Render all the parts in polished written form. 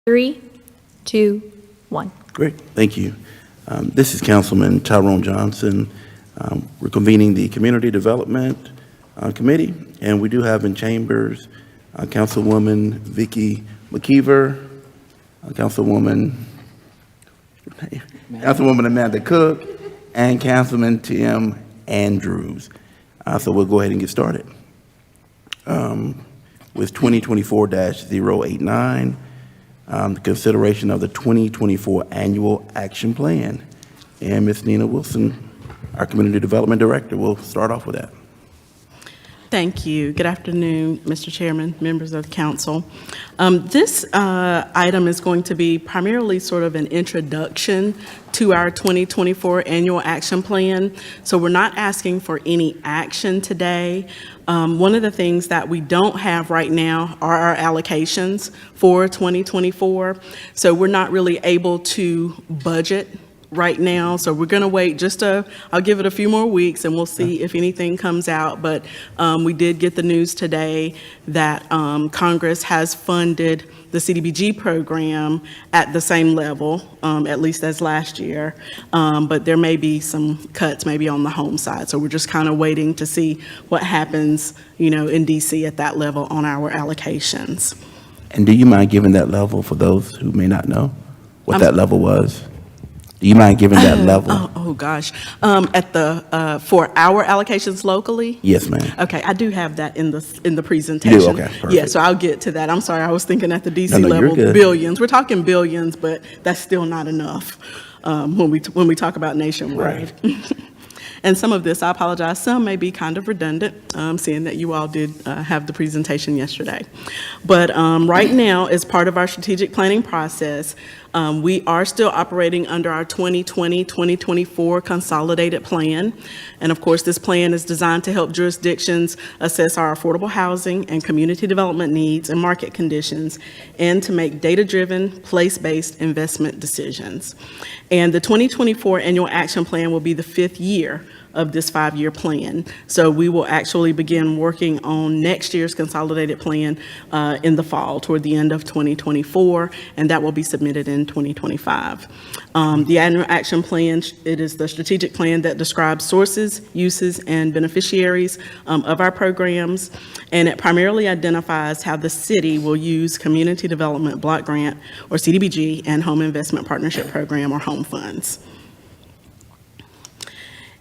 3, 2, 1. Great, thank you. This is Councilman Tyrone Johnson. We're convening the Community Development Committee, and we do have in chambers Councilwoman Vicky McKeever, Councilwoman Amanda Cook, and Councilman Tim Andrews. So we'll go ahead and get started with 2024-089. The consideration of the 2024 Annual Action Plan. And Ms. Nina Wilson, our Community Development Director, will start off with that. Thank you. Good afternoon, Mr. Chairman, members of the council. This item is going to be primarily sort of an introduction to our 2024 Annual Action Plan. So we're not asking for any action today. One of the things that we don't have right now are our allocations for 2024. So we're not really able to budget right now, so we're going to wait I'll give it a few more weeks and we'll see if anything comes out. But we did get the news today that Congress has funded the CDBG program at the same level, at least as last year, but there may be some cuts maybe on the home side. So we're just kind of waiting to see what happens, in DC at that level on our allocations. And do you mind giving that level for those who may not know what that level was? Do you mind giving that level? Oh gosh. At the for our allocations locally? Yes, ma'am. Okay, I do have that in the presentation. You do? Okay, perfect. Yeah, so I'll get to that. I'm sorry, I was thinking at the DC No, you're level, good. billions. We're talking billions, but that's still not enough when we talk about nationwide. Right. And some of this, I apologize, some may be kind of redundant, seeing that you all did have the presentation yesterday. But right now, as part of our strategic planning process, we are still operating under our 2020-2024 consolidated plan. And of course, this plan is designed to help jurisdictions assess our affordable housing and community development needs and market conditions, and to make data-driven, place-based investment decisions. And the 2024 Annual Action Plan will be the 5th year of this 5-year plan. So we will actually begin working on next year's consolidated plan in the fall, toward the end of 2024, and that will be submitted in 2025. The Annual Action Plan, it is the strategic plan that describes sources, uses, and beneficiaries of our programs, and it primarily identifies how the city will use Community Development Block Grant, or CDBG, and Home Investment Partnership Program, or HOME funds.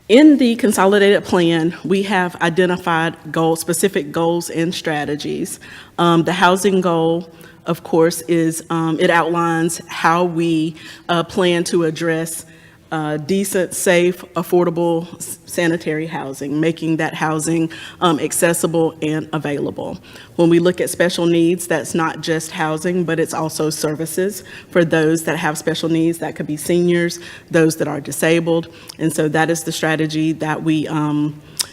In the consolidated plan, we have identified specific goals and strategies. The housing goal, of course, is it outlines how we plan to address decent, safe, affordable, sanitary housing, making that housing accessible and available. When we look at special needs, that's not just housing, but it's also services for those that have special needs. That could be seniors, those that are disabled. And so that is the strategy that we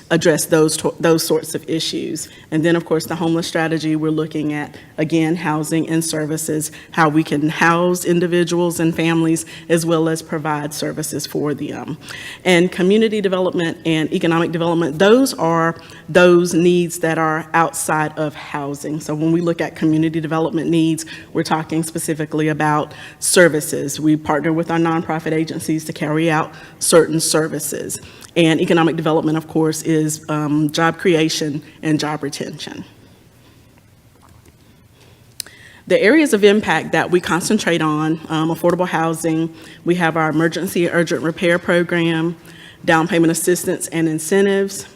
address those sorts of issues. And then, of course, the homeless strategy, we're looking at, again, housing and services, how we can house individuals and families, as well as provide services for them. And community development and economic development, those are those needs that are outside of housing. So when we look at community development needs, we're talking specifically about services. We partner with our nonprofit agencies to carry out certain services. And economic development, of course, is job creation and job retention. The areas of impact that we concentrate on, affordable housing, we have our emergency urgent repair program, down payment assistance and incentives,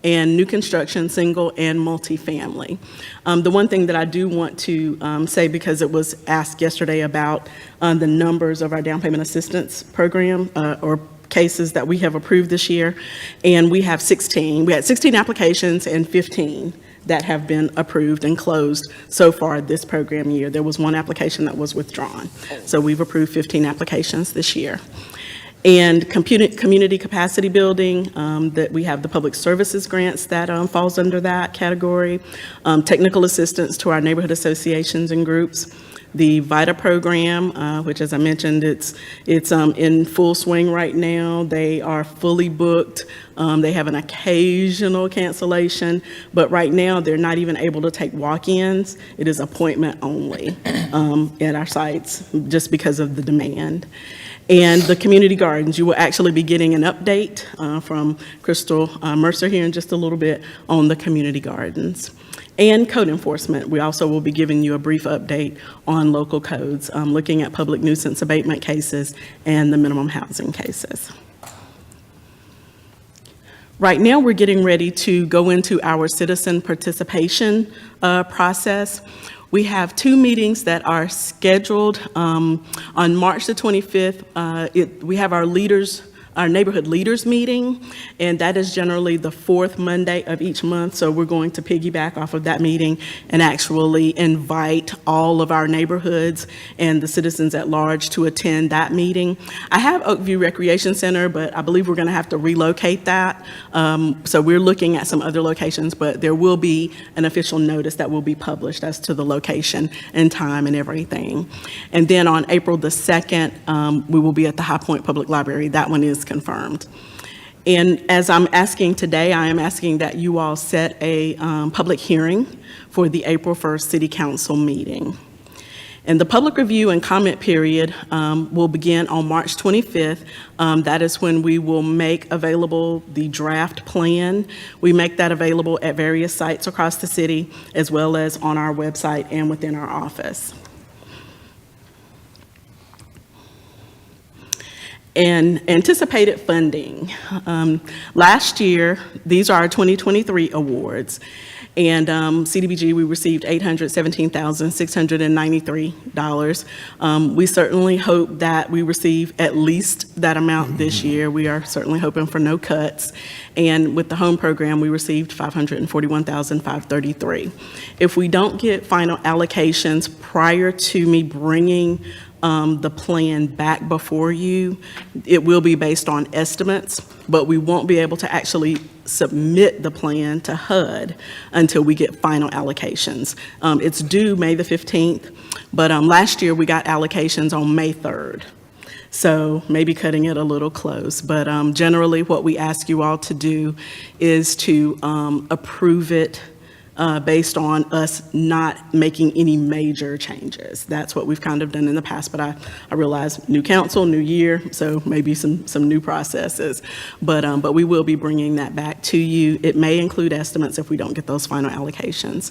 and new construction, single and multifamily. The one thing that I do want to say, because it was asked yesterday about the numbers of our down payment assistance program, or cases that we have approved this year, and we have 16. We had 16 applications and 15 that have been approved and closed so far this program year. There was one application that was withdrawn. So we've approved 15 applications this year. And community capacity building, that we have the public services grants that falls under that category, technical assistance to our neighborhood associations and groups, the VITA program, which, as I mentioned, it's in full swing right now. They are fully booked. They have an occasional cancellation, but right now they're not even able to take walk-ins. It is appointment only at our sites just because of the demand. And the community gardens, you will actually be getting an update from Crystal Mercer here in just a little bit on the community gardens. And code enforcement, we also will be giving you a brief update on local codes, looking at public nuisance abatement cases and the minimum housing cases. Right now, we're getting ready to go into our citizen participation process. We have 2 meetings that are scheduled. On March the 25th, we have our neighborhood leaders meeting, and that is generally the 4th Monday of each month. So we're going to piggyback off of that meeting and actually invite all of our neighborhoods and the citizens at large to attend that meeting. I have Oakview Recreation Center, but I believe we're going to have to relocate that. So we're looking at some other locations, but there will be an official notice that will be published as to the location and time and everything. And then on April the 2nd, we will be at the High Point Public Library. That one is confirmed. And as I'm asking today, I am asking that you all set a public hearing for the April 1st City Council meeting. And the public review and comment period will begin on March 25th. That is when we will make available the draft plan. We make that available at various sites across the city, as well as on our website and within our office. And anticipated funding. Last year, these are our 2023 awards. And CDBG, we received $817,693. We certainly hope that we receive at least that amount this year. We are certainly hoping for no cuts. And with the home program, we received $541,533. If we don't get final allocations prior to me bringing the plan back before you, it will be based on estimates, but we won't be able to actually submit the plan to HUD until we get final allocations. It's due May the 15th, but last year we got allocations on May 3rd. So maybe cutting it a little close, but generally what we ask you all to do is to approve it based on us not making any major changes. That's what we've kind of done in the past, but I realize new council, new year, so maybe some new processes. But we will be bringing that back to you. It may include estimates if we don't get those final allocations.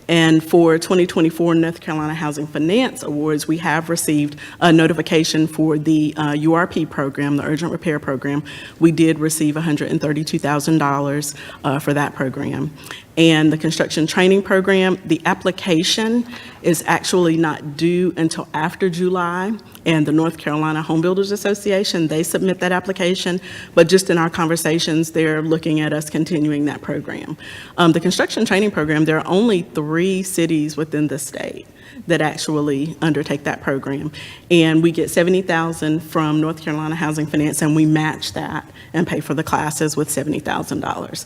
And for 2024 North Carolina Housing Finance Awards, we have received a notification for the URP program, the Urgent Repair Program. We did receive $132,000 for that program. And the Construction Training Program, the application is actually not due until after July. And the North Carolina Home Builders Association, they submit that application, but just in our conversations, they're looking at us continuing that program. The Construction Training Program, there are only 3 cities within the state that actually undertake that program. And we get $70,000 from North Carolina Housing Finance, and we match that and pay for the classes with $70,000.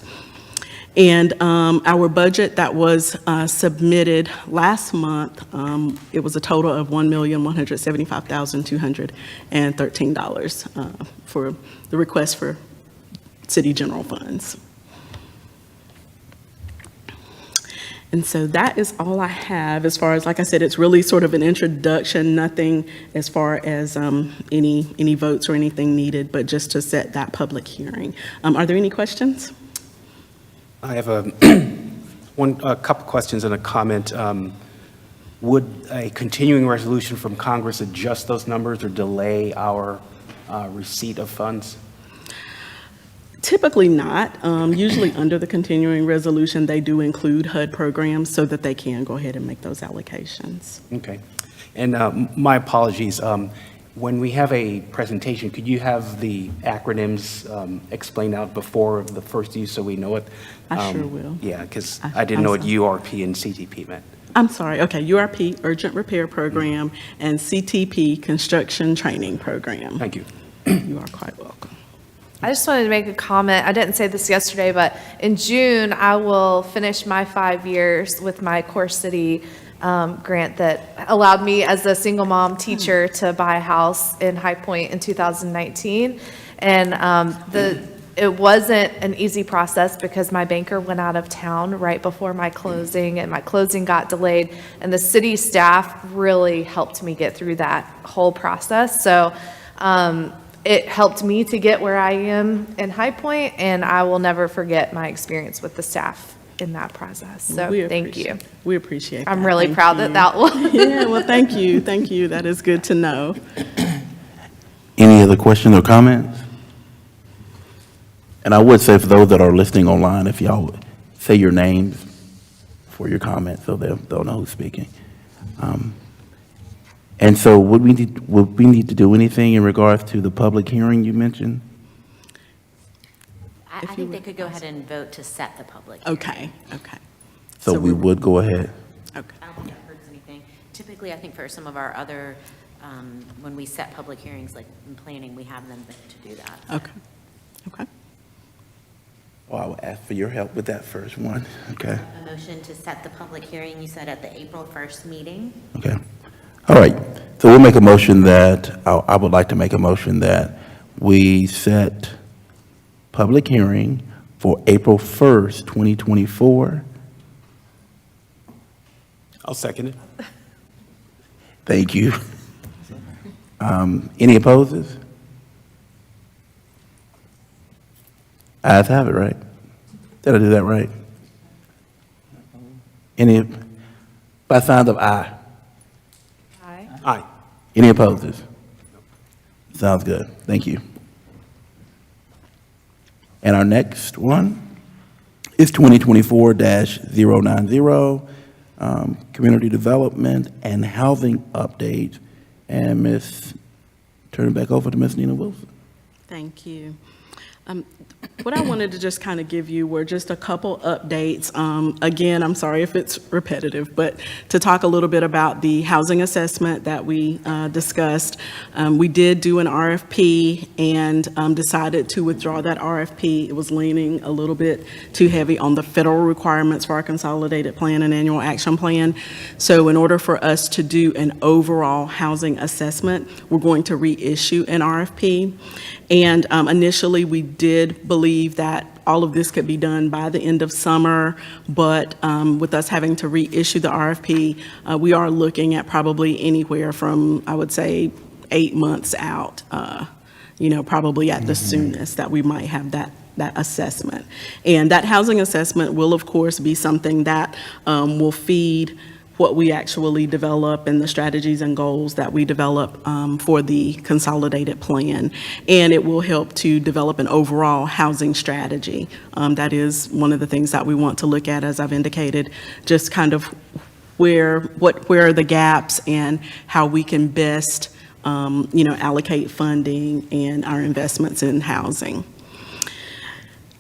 And our budget that was submitted last month, it was a total of $1,175,213 for the request for city general funds. And so that is all I have as far as, like I said, it's really sort of an introduction, nothing as far as any votes or anything needed, but just to set that public hearing. Are there any questions? I have a couple questions and a comment. Would a continuing resolution from Congress adjust those numbers or delay our receipt of funds? Typically not. Usually under the continuing resolution, they do include HUD programs so that they can go ahead and make those allocations. Okay. And my apologies. When we have a presentation, could you have the acronyms explained out before the first use so we know it? I sure will. Yeah, because I didn't know what URP and CTP meant. I'm sorry. Okay, URP, Urgent Repair Program, and CTP, Construction Training Program. Thank you. You are quite welcome. I just wanted to make a comment. I didn't say this yesterday, but in June, I will finish my 5 years with my Core City grant that allowed me as a single mom teacher to buy a house in High Point in 2019. And it wasn't an easy process because my banker went out of town right before my closing, and my closing got delayed. And the city staff really helped me get through that whole process. So it helped me to get where I am in High Point, and I will never forget my experience with the staff in that process. So We thank you. appreciate- We appreciate that. I'm really Thank proud you. that will. Yeah, well, thank you, thank you. That is good to know. Any other questions or comments? And I would say for those that are listening online, if y'all would say your names for your comments so they'll know who's speaking. And so would we need to do anything in regards to the public hearing you mentioned? I think they could go ahead and vote to set the public hearing. Okay, okay. So we would go ahead. Okay. I don't think that hurts anything. Typically, I think for some of our other, when we set public hearings, like in planning, we have them to do that. Okay, okay. Well, I would ask for your help with that first one, okay? A motion to set the public hearing, you said at the April 1st meeting. Okay. All right. So we'll make a motion that, I would like to make a motion that we set public hearing for April 1st, 2024. I'll second it. Thank you. Any opposes? Ayes have it, right? Did I do that right? Any, by signs of aye. Aye. Aye. Any opposes? Sounds good. Thank you. And our next one is 2024-090, Community Development and Housing Update. And turn it back over to Ms. Nina Wilson. Thank you. What I wanted to just kind of give you were just a couple updates. Again, I'm sorry if it's repetitive, but to talk a little bit about the housing assessment that we discussed. We did do an RFP and decided to withdraw that RFP. It was leaning a little bit too heavy on the federal requirements for our consolidated plan and annual action plan. So in order for us to do an overall housing assessment, we're going to reissue an RFP. And initially, we did believe that all of this could be done by the end of summer, but with us having to reissue the RFP, we are looking at probably anywhere from, I would say, 8 months out, probably at the soonest that we might have that assessment. And that housing assessment will, of course, be something that will feed what we actually develop and the strategies and goals that we develop for the consolidated plan. And it will help to develop an overall housing strategy. That is one of the things that we want to look at, as I've indicated, just kind of where are the gaps and how we can best, allocate funding and our investments in housing.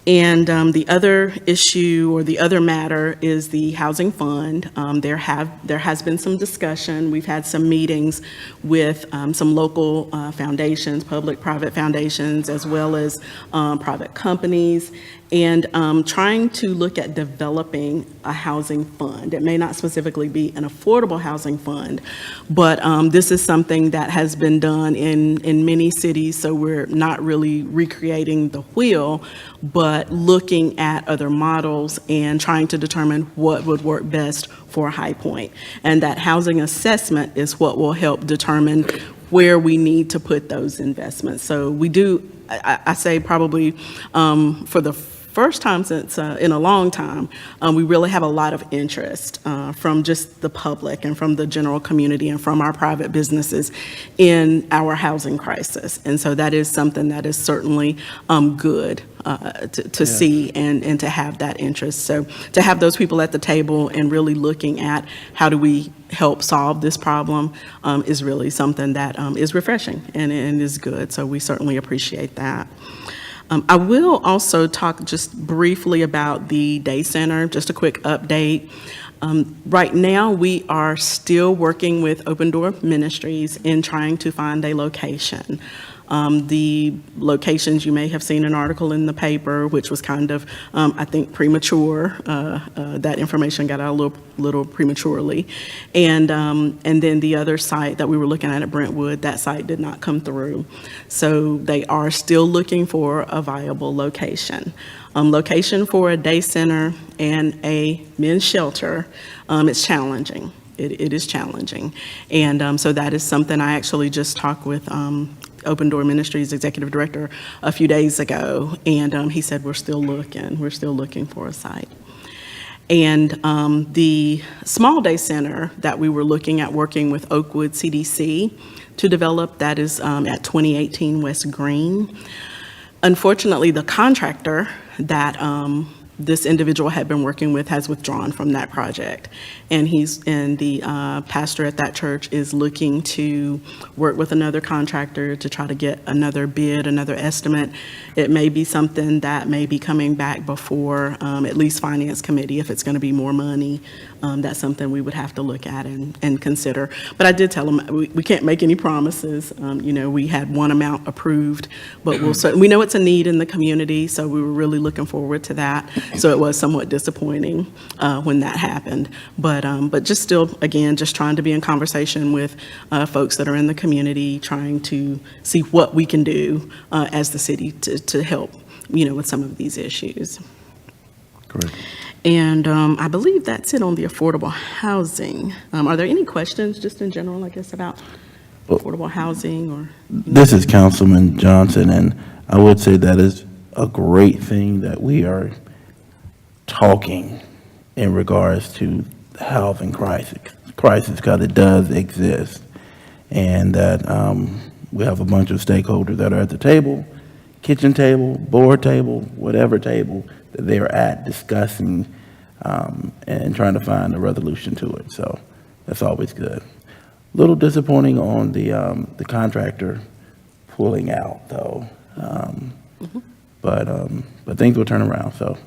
And the other issue or the other matter is the housing fund. There has been some discussion. We've had some meetings with some local foundations, public-private foundations, as well as private companies, and trying to look at developing a housing fund. It may not specifically be an affordable housing fund, but this is something that has been done in many cities, so we're not really recreating the wheel, but looking at other models and trying to determine what would work best for High Point. And that housing assessment is what will help determine where we need to put those investments. So we do, I say probably for the first time since in a long time, we really have a lot of interest from just the public and from the general community and from our private businesses in our housing crisis. And so that is something that is certainly good to see and to have that interest. So to have those people at the table and really looking at how do we help solve this problem is really something that is refreshing and is good. So we certainly appreciate that. I will also talk just briefly about the day center, just a quick update. Right now, we are still working with Open Door Ministries in trying to find a location. The locations, you may have seen an article in the paper, which was kind of, I think, premature. That information got out a little prematurely. And then the other site that we were looking at Brentwood, that site did not come through. So they are still looking for a viable location. Location for a day center and a men's shelter, it's challenging. It is challenging. And so that is something I actually just talked with Open Door Ministries Executive Director a few days ago, and he said, we're still looking for a site. And the small day center that we were looking at working with Oakwood CDC to develop, that is at 2018 West Green. Unfortunately, the contractor that this individual had been working with has withdrawn from that project. And the pastor at that church is looking to work with another contractor to try to get another bid, another estimate. It may be something that may be coming back before at least Finance Committee. If it's going to be more money, that's something we would have to look at and consider. But I did tell them we can't make any promises. We had one amount approved, but we know it's a need in the community, so we were really looking forward to that. So it was somewhat disappointing when that happened. But just still, again, just trying to be in conversation with folks that are in the community, trying to see what we can do as the city to help, with some of these issues. Correct. And I believe that's it on the affordable housing. Are there any questions, just in general, I guess, about affordable housing or? This is Councilman Johnson, and I would say that is a great thing that we are talking in regards to the housing crisis, because it does exist, and that we have a bunch of stakeholders that are at the table, kitchen table, board table, whatever table that they're at, discussing and trying to find a resolution to it. So that's always good. A little disappointing on the contractor pulling out, though, but things will turn around. So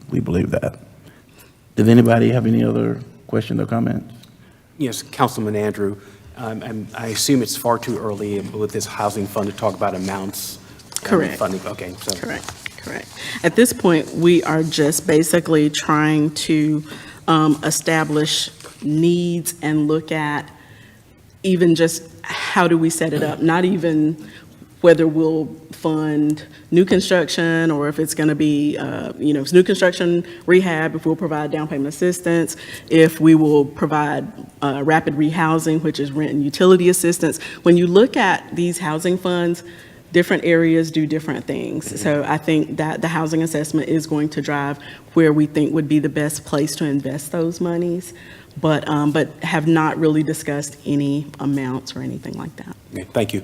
we believe that. Does anybody have any other questions or comments? Yes, Councilman Andrew, I assume it's far too early with this housing fund to talk about amounts. Correct. Funding, okay. So. Correct. At this point, we are just basically trying to establish needs and look at even just how do we set it up, not even whether we'll fund new construction or if it's going to be, if it's new construction, rehab, if we'll provide down payment assistance, if we will provide rapid rehousing, which is rent and utility assistance. When you look at these housing funds, different areas do different things. So I think that the housing assessment is going to drive where we think would be the best place to invest those monies, but have not really discussed any amounts or anything like that. Okay, thank you.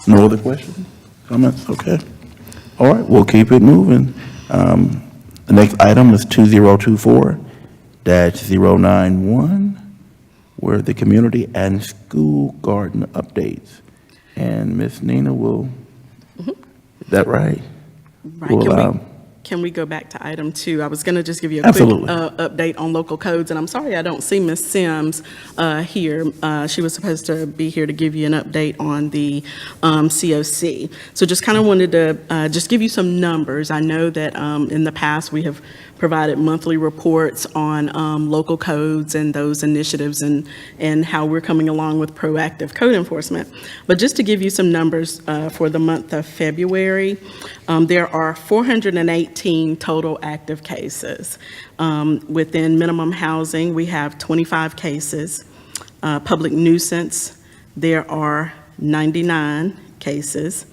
No other questions, comments? Okay. All right, we'll keep it moving. The next item is 2024-091, where the community and school garden updates. And Ms. Nina will, is that right? Right. Will, Can we go back to item 2? I was going to just give you a quick Absolutely. Update on local codes, and I'm sorry I don't see Ms. Sims here. She was supposed to be here to give you an update on the COC. So just kind of wanted to just give you some numbers. I know that in the past we have provided monthly reports on local codes and those initiatives and how we're coming along with proactive code enforcement. But just to give you some numbers for the month of February, there are 418 total active cases. Within minimum housing, we have 25 cases. Public nuisance, there are 99 cases.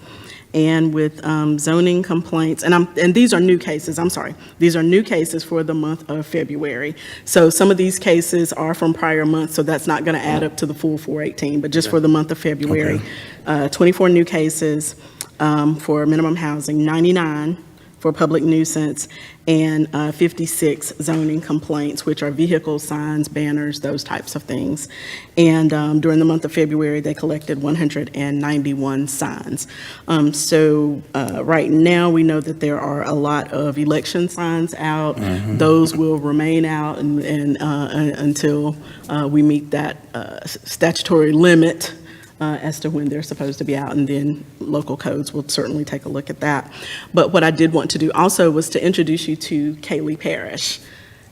And with zoning complaints, and these are new cases, I'm sorry. These are new cases for the month of February. So some of these cases are from prior months, so that's not going to add up to the full 418, but just for the month of February. 24 new cases for minimum housing, 99 for public nuisance, and 56 zoning complaints, which are vehicles, signs, banners, those types of things. And during the month of February, they collected 191 signs. So right now, we know that there are a lot of election signs out. Those will remain out and until we meet that statutory limit as to when they're supposed to be out, and then local codes will certainly take a look at that. But what I did want to do also was to introduce you to Kaylee Parrish.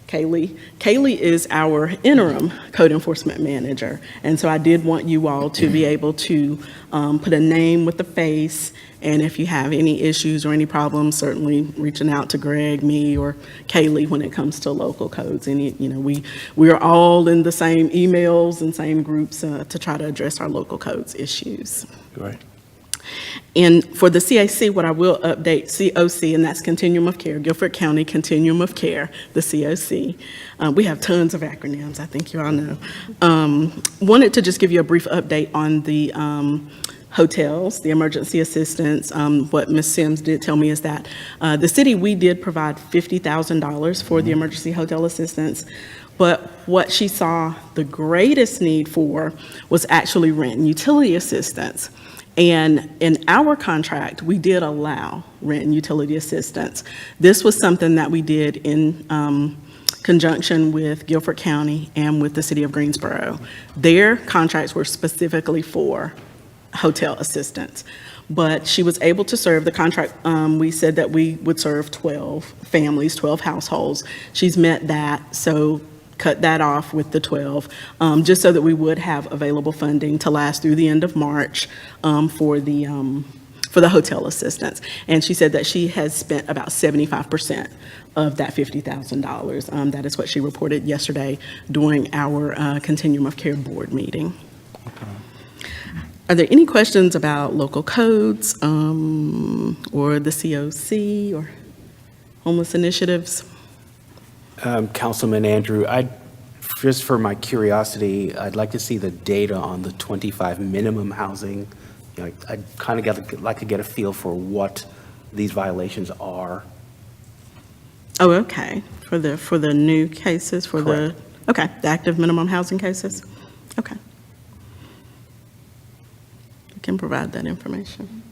Kaylee is our interim code enforcement manager, and so I did want you all to be able to put a name with a face, and if you have any issues or any problems, certainly reaching out to Greg, me, or Kaylee when it comes to local codes. And we are all in the same emails and same groups to try to address our local codes issues. Great. And for the CAC, what I will update, COC, and that's Continuum of Care, Guilford County Continuum of Care, the COC. We have tons of acronyms, I think you all know. Wanted to just give you a brief update on the hotels, the emergency assistance. What Ms. Sims did tell me is that the city, we did provide $50,000 for the emergency hotel assistance. But what she saw the greatest need for was actually rent and utility assistance. And in our contract, we did allow rent and utility assistance. This was something that we did in conjunction with Guilford County and with the city of Greensboro. Their contracts were specifically for hotel assistance. But she was able to serve the contract. We said that we would serve 12 families, 12 households. She's met that, so cut that off with the 12, just so that we would have available funding to last through the end of March for the hotel assistance. And she said that she has spent about 75% of that $50,000. That is what she reported yesterday during our Continuum of Care board meeting. Are there any questions about local codes or the COC or homeless initiatives? Councilman Andrew, just for my curiosity, I'd like to see the data on the 25 minimum housing. I'd kind of like to get a feel for what these violations are. Oh, okay. For the new cases, Correct. the active minimum housing cases? Okay. We can provide that information.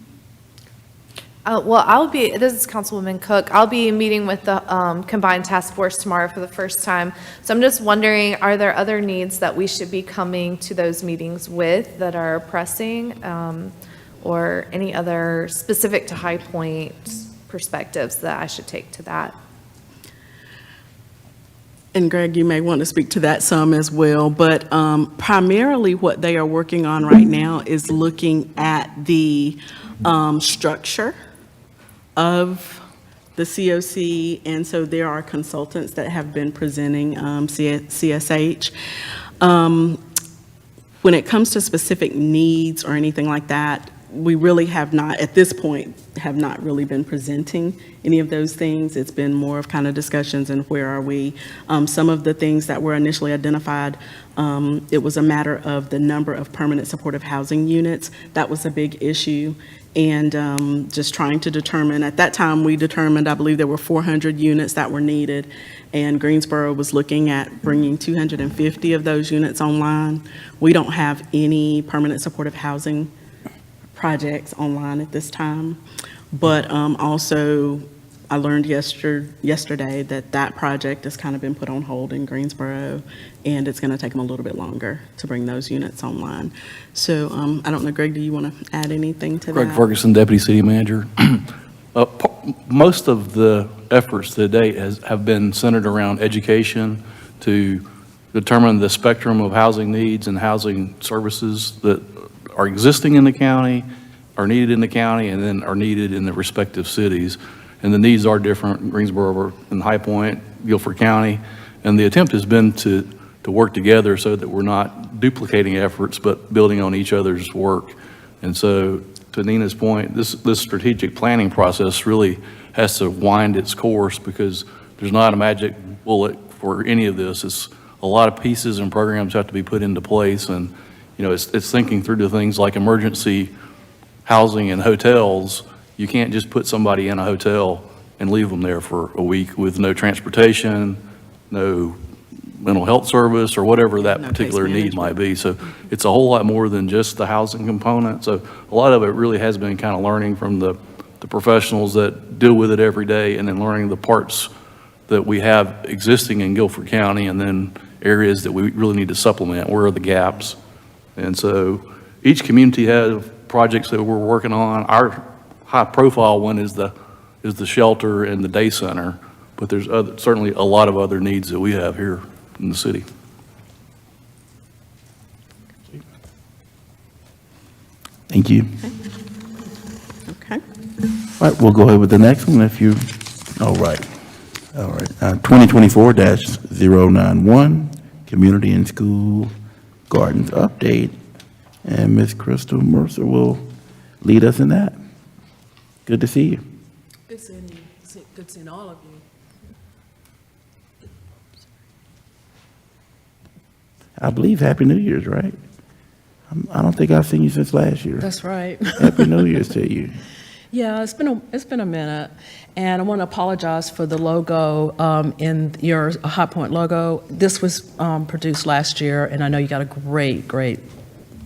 Well, this is Councilwoman Cook. I'll be meeting with the Combined Task Force tomorrow for the first time. So I'm just wondering, are there other needs that we should be coming to those meetings with that are pressing? Or any other specific to High Point perspectives that I should take to that? And Greg, you may want to speak to that some as well, but primarily what they are working on right now is looking at the structure of the COC, and so there are consultants that have been presenting CSH. When it comes to specific needs or anything like that, we really have not, at this point, have not really been presenting any of those things. It's been more of kind of discussions and where are we. Some of the things that were initially identified, it was a matter of the number of permanent supportive housing units. That was a big issue. And just trying to determine, at that time we determined, I believe there were 400 units that were needed, and Greensboro was looking at bringing 250 of those units online. We don't have any permanent supportive housing projects online at this time, but also I learned yesterday that project has kind of been put on hold in Greensboro, and it's going to take them a little bit longer to bring those units online. So I don't know, Greg, do you want to add anything to that? Greg Ferguson, Deputy City Manager. Most of the efforts to date have been centered around education to determine the spectrum of housing needs and housing services that are existing in the county, are needed in the county, and then are needed in the respective cities. And the needs are different, Greensboro and High Point, Guilford County. And the attempt has been to work together so that we're not duplicating efforts, but building on each other's work. And so, to Nina's point, this strategic planning process really has to wind its course, because there's not a magic bullet for any of this. It's a lot of pieces and programs have to be put into place. And, it's thinking through the things like emergency housing and hotels. You can't just put somebody in a hotel and leave them there for a week with no transportation, no mental health service, or whatever that No particular case need management. might be. So it's a whole lot more than just the housing component. So a lot of it really has been kind of learning from the professionals that deal with it every day, and then learning the parts that we have existing in Guilford County, and then areas that we really need to supplement. Where are the gaps? And so each community has projects that we're working on. Our high-profile one is the shelter and the day center, but there's certainly a lot of other needs that we have here in the city. Thank you. Okay. All right, we'll go ahead with the next one if you, all right. 2024-091, Community and School Gardens Update. And Ms. Crystal Mercer will lead us in that. Good to see you. Good seeing all of you. I believe Happy New Year's, right? I don't think I've seen you since last year. That's right. Happy New Year's to you. Yeah, it's been a minute, and I want to apologize for the logo in your High Point logo. This was produced last year, and I know you got a great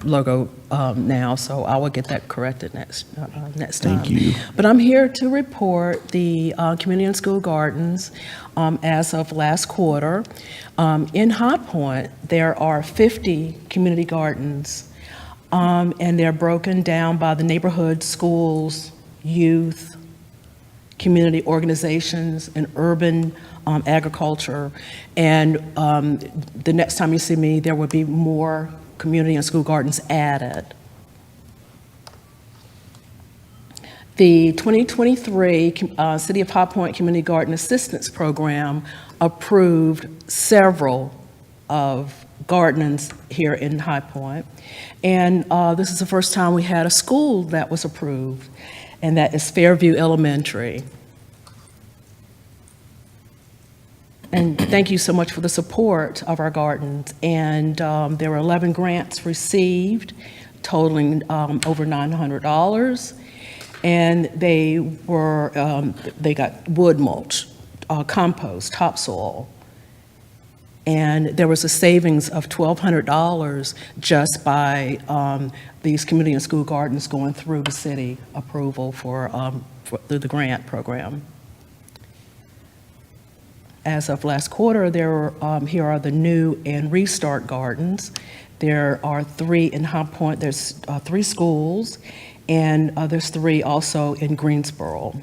logo now, so I will get that corrected next time. Thank you. But I'm here to report the community and school gardens as of last quarter. In High Point, there are 50 community gardens, and they're broken down by the neighborhood, schools, youth, community organizations, and urban agriculture. And the next time you see me, there will be more community and school gardens added. The 2023 City of High Point Community Garden Assistance Program approved several of gardens here in High Point. And this is the first time we had a school that was approved, and that is Fairview Elementary. And thank you so much for the support of our gardens. And there were 11 grants received, totaling over $900. And they got wood mulch, compost, topsoil. And there was a savings of $1,200 just by these community and school gardens going through the city approval through the grant program. As of last quarter, here are the new and restart gardens. There are 3 in High Point. There's 3 schools, and there's 3 also in Greensboro.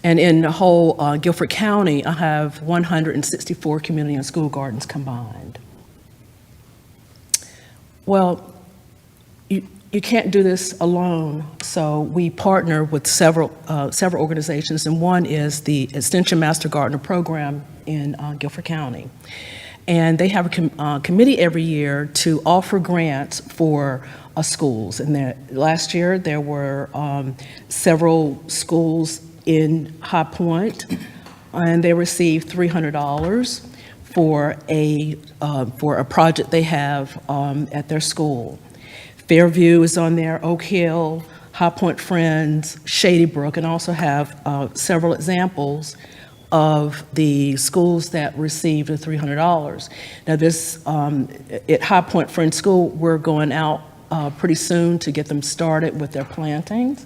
And in the whole Guilford County, I have 164 community and school gardens combined. Well, you can't do this alone, so we partner with several organizations, and one is the Extension Master Gardener Program in Guilford County. And they have a committee every year to offer grants for schools. And last year, there were several schools in High Point, and they received $300 for a project they have at their school. Fairview is on there, Oak Hill, High Point Friends, Shady Brook, and also have several examples of the schools that received the $300. Now this, at High Point Friends School, we're going out pretty soon to get them started with their plantings.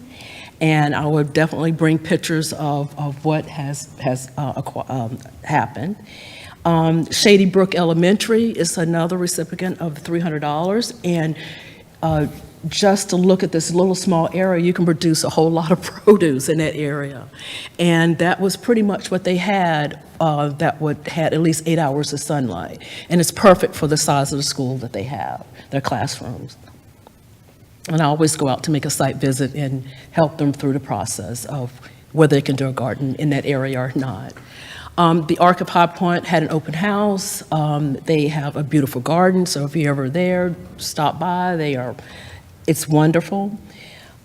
And I would definitely bring pictures of what has happened. Shady Brook Elementary is another recipient of the $300. And just to look at this little small area, you can produce a whole lot of produce in that area. And that was pretty much what they had, had at least 8 hours of sunlight. And it's perfect for the size of the school that they have, their classrooms. And I always go out to make a site visit and help them through the process of whether they can do a garden in that area or not. The Arc of High Point had an open house. They have a beautiful garden, so if you're ever there, stop by. It's wonderful.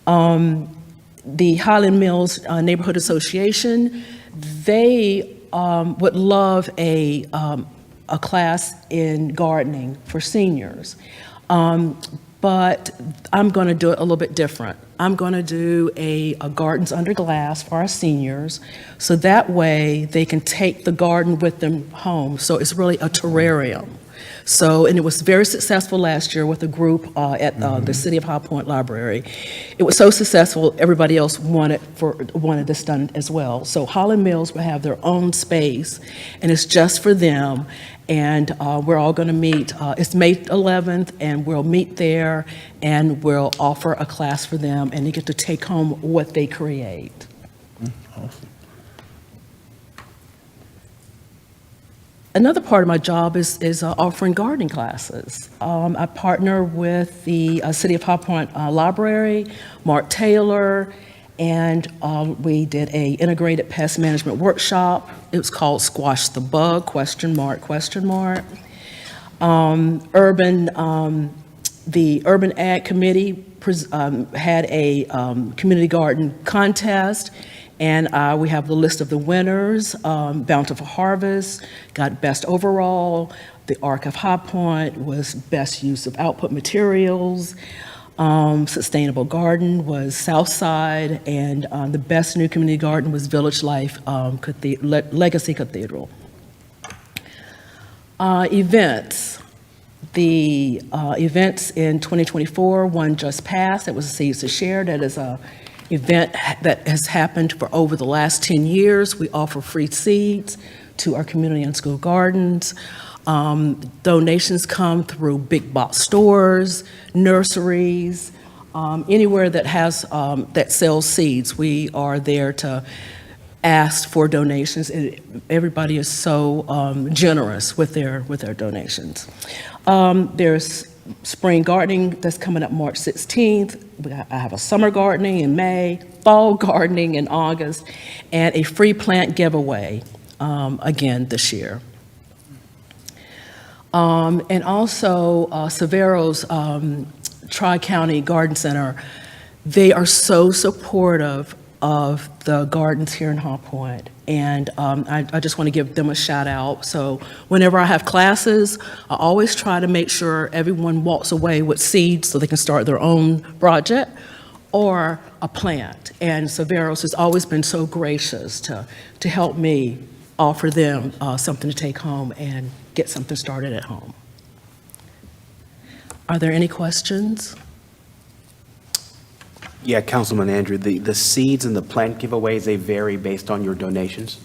The Highland Mills Neighborhood Association, they would love a class in gardening for seniors. But I'm going to do it a little bit different. I'm going to do a Gardens Under Glass for our seniors, so that way they can take the garden with them home. So it's really a terrarium. So, and it was very successful last year with a group at the City of High Point Library. It was so successful, everybody else wanted this done as well. So Holland Mills will have their own space, and it's just for them. And we're all going to meet, it's May 11th, and we'll meet there, and we'll offer a class for them, and they get to take home what they create. Awesome. Another part of my job is offering gardening classes. I partner with the City of High Point Library, Mark Taylor, and we did a integrated pest management workshop. It was called Squash the Bug, ? The Urban Ag Committee had a community garden contest, and we have the list of the winners. Bountiful Harvest got Best Overall. The Arc of High Point was Best Use of Output Materials. Sustainable Garden was Southside, and the Best New Community Garden was Village Life Legacy Cathedral. Events. The events in 2024, one just passed. It was Seeds to Share. That is a event that has happened for over the last 10 years. We offer free seeds to our community and school gardens. Donations come through big box stores, nurseries, anywhere that has that sells seeds. We are there to ask for donations, and everybody is so generous with their donations. There's spring gardening that's coming up March 16th. I have a summer gardening in May, fall gardening in August, and a free plant giveaway again this year. And also Severo's Tri-County Garden Center, they are so supportive of the gardens here in High Point. And I just want to give them a shout out. So whenever I have classes, I always try to make sure everyone walks away with seeds so they can start their own project or a plant. And Severo's has always been so gracious to help me offer them something to take home and get something started at home. Are there any questions? Yeah, Councilman Andrew, the seeds and the plant giveaways, they vary based on your donations?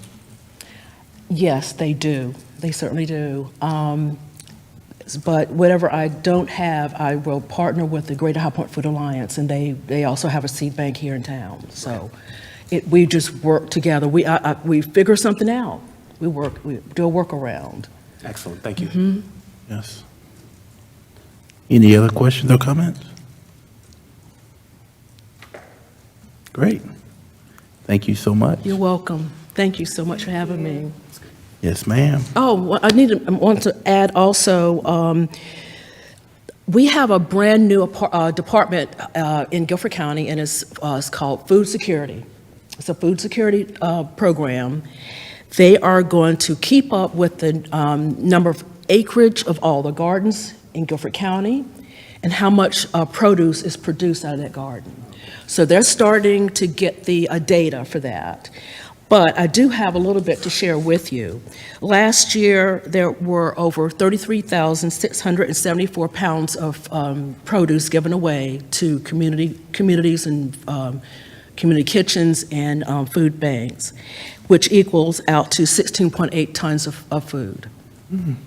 Yes, they do. They certainly do. But whatever I don't have, I will partner with the Greater High Point Food Alliance, and they also have a seed bank here in town. So we just work together. We figure something out. We do a workaround. Excellent, thank you. Yes. Any other questions or comments? Great. Thank you so much. You're welcome. Thank you so much for having me. Yes, ma'am. Oh, I want to add also, we have a brand-new department in Guilford County, and it's called Food Security. It's a food security program. They are going to keep up with the number of acreage of all the gardens in Guilford County and how much produce is produced out of that garden. So they're starting to get the data for that. But I do have a little bit to share with you. Last year, there were over 33,674 pounds of produce given away to communities and community kitchens and food banks, which equals out to 16.8 tons of food.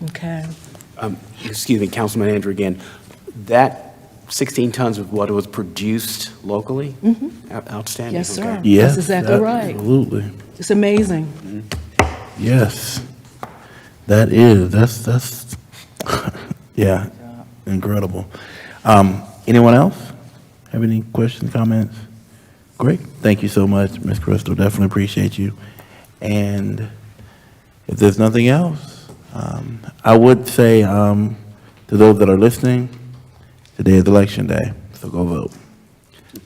Okay. Excuse me, Councilman Andrew again. That 16 tons of what was produced locally? Outstanding. Yes, sir. Okay. Yes, That's exactly right. Absolutely. It's amazing. Yes. That's yeah, incredible. Anyone else have any questions, comments? Great. Thank you so much, Ms. Crystal. Definitely appreciate you. And if there's nothing else, I would say to those that are listening, today is election day, so go vote.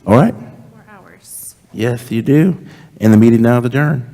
All right? 4 hours. Yes, you do. And the meeting now is adjourned.